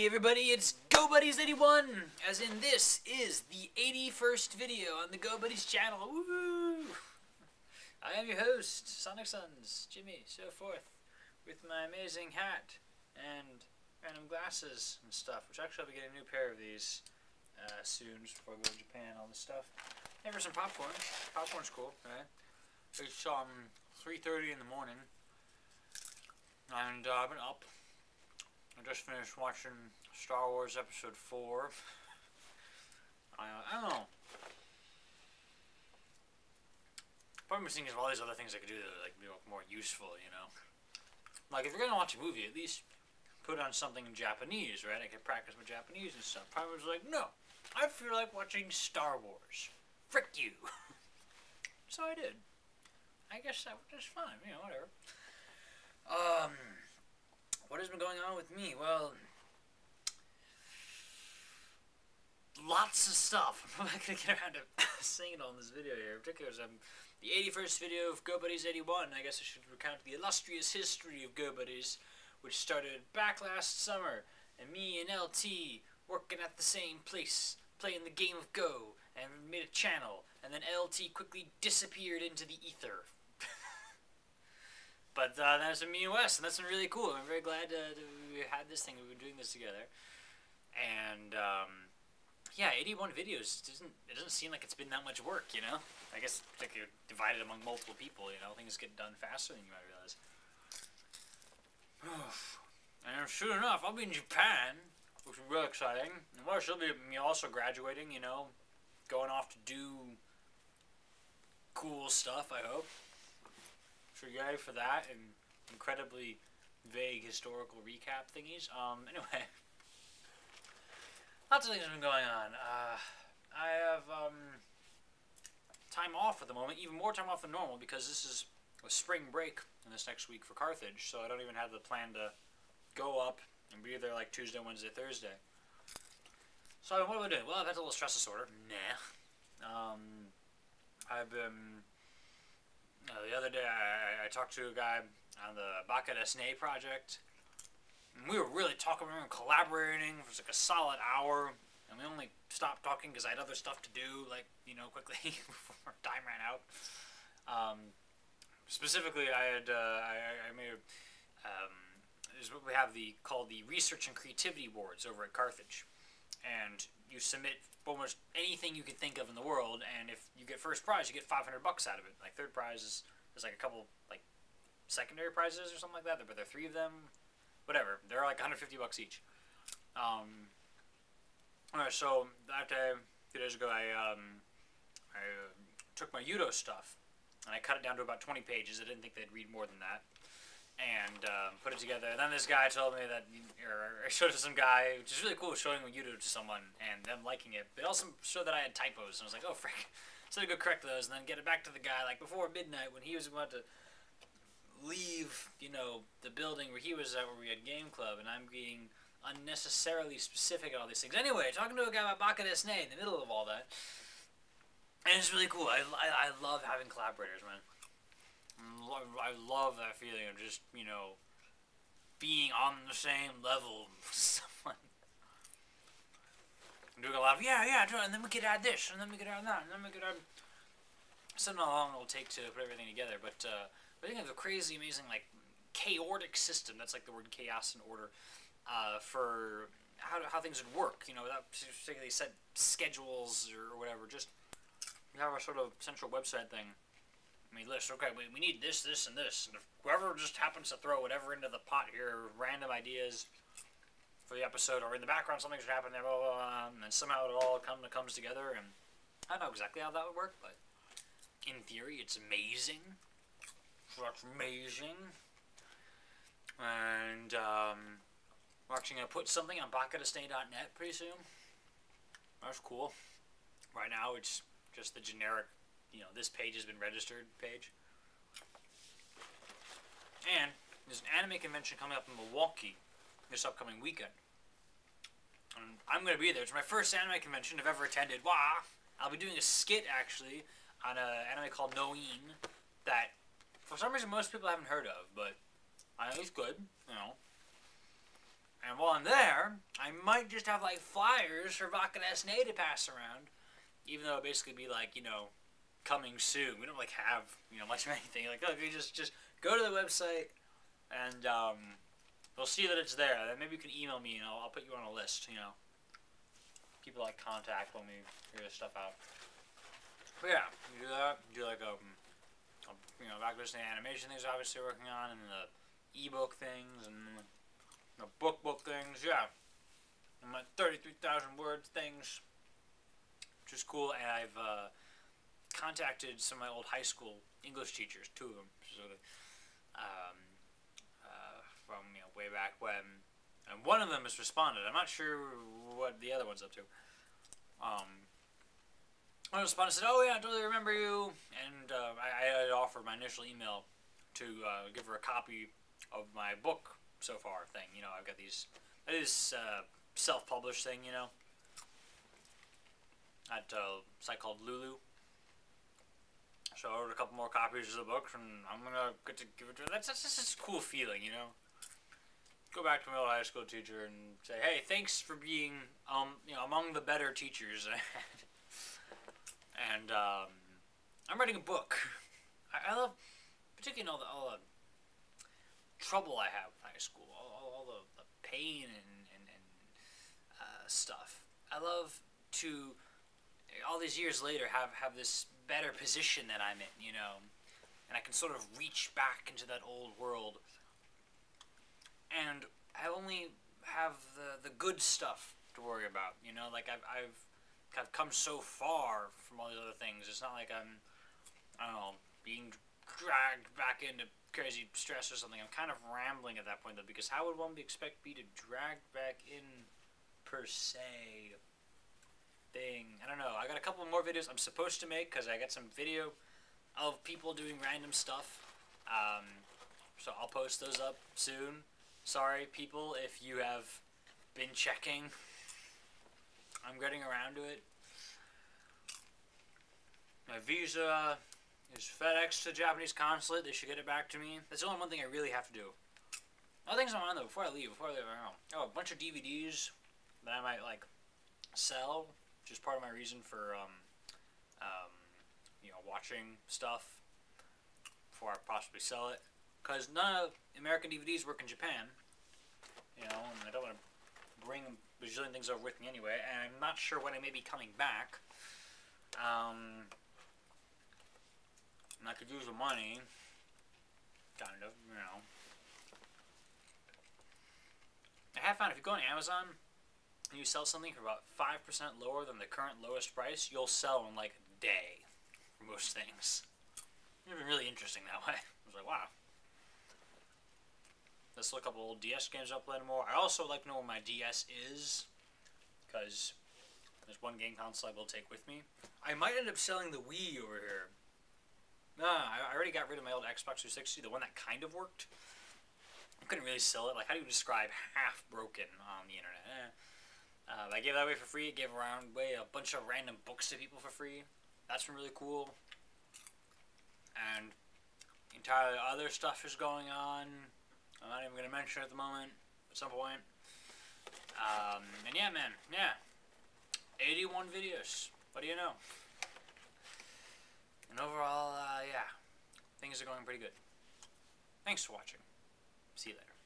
everybody, it's Gobuddies 81, as in this is the 81st video on the Gobuddies channel. Woo! I am your host, Sonic Sons, Jimmy, so forth, with my amazing hat and random glasses and stuff, which actually I'll be getting a new pair of these soon, just before I go to Japan, all this stuff. And for some popcorn. Popcorn's cool, right? It's 3:30 in the morning, and I've been up. I just finished watching Star Wars Episode 4. I don't know. Part of me thinking of all these other things I could do that are like, be more useful, you know? Like, if you're gonna watch a movie, at least put on something in Japanese, right? I could practice my Japanese and stuff. Part of me was like, no, I feel like watching Star Wars. Frick you. So I did. I guess that was just fine, you know, whatever. What has been going on with me? Well, lots of stuff. I'm not going to get around to saying it all in this video here. In particular, the 81st video of Gobuddies 81. I guess I should recount the illustrious history of Gobuddies, which started back last summer, and me and LT working at the same place, playing the game of Go, and made a channel, and then LT quickly disappeared into the ether. But that's been me and Wes, and that's been really cool. I'm very glad we had this thing. We've been doing this together. And, yeah, 81 videos. It doesn't seem like it's been that much work, you know? I guess like you're divided among multiple people, you know? Things get done faster than you might realize. And sure enough, I'll be in Japan, which will be real exciting. And Marsh will be also graduating, you know? Going off to do cool stuff, I hope. So you're ready for that and incredibly vague historical recap thingies. Anyway, lots of things have been going on. I have time off at the moment, even more time off than normal, because this is a spring break in this next week for Carthage, so I don't even have the plan to go up and be there like Tuesday, Wednesday, Thursday. So what am I doing? Well, I've had a little stress disorder. Nah. I've been... the other day, I talked to a guy on the Gobuddies project, and we were really talking, we were collaborating for like a solid hour, and we only stopped talking because I had other stuff to do, like, you know, quickly before time ran out. Specifically, I made is what we have called the Research and Creativity Awards over at Carthage, and you submit almost anything you can think of in the world, and if you get first prize, you get $500 out of it. Like third prize is like a couple like secondary prizes or something like that, but there are 3 of them. Whatever, they're like $150 each. Alright, so that day, 2 days ago, I took my Udo stuff and I cut it down to about 20 pages. I didn't think they'd read more than that. And put it together. And then this guy told me that, or I showed it to some guy, which is really cool, showing Udo to someone and them liking it. But it also showed that I had typos, and I was like, oh, frick. So I go correct those, and then get it back to the guy, like, before midnight, when he was about to leave, you know, the building where he was at, where we had game club, and I'm being unnecessarily specific at all these things. Anyway, talking to a guy about Gobuddies in the middle of all that, and it's really cool. I love having collaborators, man. I love that feeling of just, you know, being on the same level with someone. I'm doing a lot of, yeah, and then we could add this, and then we could add that, and then we could add... I don't know how long it'll take to put everything together, but I think I have a crazy, amazing, like, chaotic system, that's like the word chaos and order, for how things would work, you know, without particularly set schedules or whatever. Just, we have our sort of central website thing. I mean, list, okay, we need this, this, and this. And if whoever just happens to throw whatever into the pot here, random ideas for the episode, or in the background something should happen there, blah, blah, blah, and then somehow it all comes together, and I don't know exactly how that would work, but in theory, it's amazing. It's amazing. And, we're actually going to put something on Gobuddies.net pretty soon. That's cool. Right now, it's just the generic, you know, this page has been registered page. And there's an anime convention coming up in Milwaukee this upcoming weekend. And I'm going to be there. It's my first anime convention I've ever attended. Wah! I'll be doing a skit, actually, on an anime called Noin that, for some reason, most people haven't heard of, but I know it's good, you know. And while I'm there, I might just have, like, flyers for Vodka SNA to pass around. Even though it basically be, like, you know, coming soon. We don't, like, have, you know, much of anything. Like, look, you just go to the website, and, they'll see that it's there. Then maybe you can email me, and I'll put you on a list, you know. People, like, contact when we figure this stuff out. But, yeah, you do that. You do, like, you know, Vodka SNA animation things obviously working on, and the ebook things, and the book things, yeah. And my 33,000 word things, which is cool. And I've contacted some of my old high school English teachers, 2 of them, specifically, from, you know, way back when. And one of them has responded. I'm not sure what the other one's up to. One responded and said, "Oh yeah, I totally remember you." And I had offered my initial email to give her a copy of my book so far thing. You know, I've got these, it is self-published thing, you know, at a site called Lulu. So I ordered a couple more copies of the book, and I'm gonna get to give it to her. That's just a cool feeling, you know. Go back to my old high school teacher and say, "Hey, thanks for being, you know, among the better teachers I had." And I'm writing a book. I love, particularly all the trouble I have with high school, all the pain and stuff. I love to, all these years later, have this better position that I'm in, you know, and I can sort of reach back into that old world, and I only have the good stuff to worry about, you know. Like I've come so far from all these other things. It's not like I don't know, being dragged back into crazy stress or something. I'm kind of rambling at that point, though, because how would one expect me to drag back in, per se, thing? I don't know. I got a couple more videos I'm supposed to make, because I got some video of people doing random stuff. So I'll post those up soon. Sorry, people, if you have been checking. I'm getting around to it. My visa is FedEx to the Japanese consulate. They should get it back to me. That's the only one thing I really have to do. Other things on my mind, though, before I leave, I have a bunch of DVDs that I might, like, sell. Just part of my reason for, you know, watching stuff before I possibly sell it. Because none of American DVDs work in Japan. You know, and I don't want to bring a bajillion things over with me anyway. And I'm not sure when I may be coming back. And I could use the money, kind of, you know. I have found if you go on Amazon and you sell something for about 5% lower than the current lowest price, you'll sell in like a day for most things. It's been really interesting that way. I was like, wow. Let's look up old DS games I'll play more. I also like to know where my DS is, because there's one game console I will take with me. I might end up selling the Wii over here. Nah, I already got rid of my old Xbox 360, the one that kind of worked. I couldn't really sell it. Like, how do you describe half broken on the internet? I gave that away for free. I gave away a bunch of random books to people for free. That's been really cool. And entirely other stuff is going on. I'm not even going to mention it at the moment. At some point. And yeah, man. Yeah. 81 videos. What do you know? And overall, yeah, things are going pretty good. Thanks for watching. See you later.